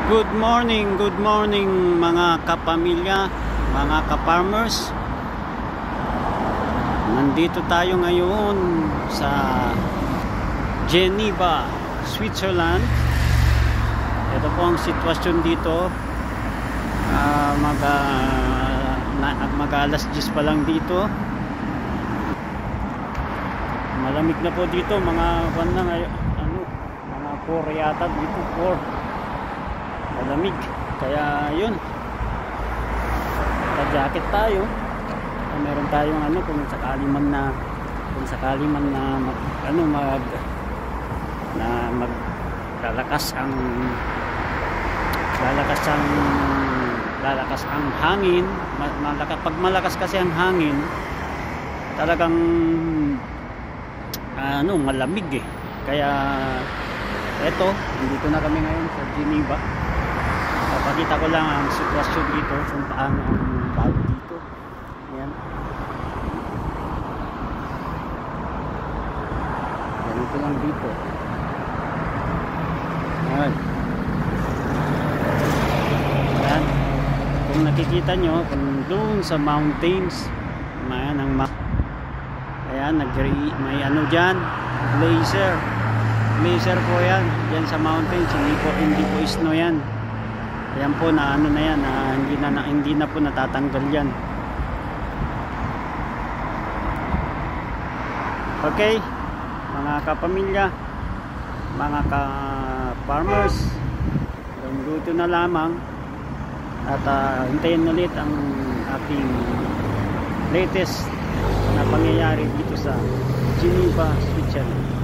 Good morning mga kapamilya, mga ka-farmers. Nandito tayo ngayon sa Geneva, Switzerland. Ito po ang sitwasyon dito. Mag alas 10 pa lang dito. Malamig na po dito, mga mga 4 yata dito, 4. Malamig, kaya yun, naka-jacket tayo. Meron tayong kung sakali man na lalakas ang hangin. Pag malakas kasi ang hangin, talagang malamig eh. Kaya eto, nandito na kami ngayon sa Geneva. Papakita ko lang ang sitwasyon dito kung paano ang bago dito. Ayan. Ganito lang dito. Ayan. Ayan. Kung nakikita nyo, kung doon sa mountains, ayan ang ayan, may dyan, glacier po yan, dyan sa mountains. Hindi po snow yan. Ayan po na yan, hindi na po natatanggal yan. Okay, mga kapamilya, mga ka-farmers, luto na lamang at hintayin ulit ang ating latest na pangyayari dito sa Geneva, Switzerland.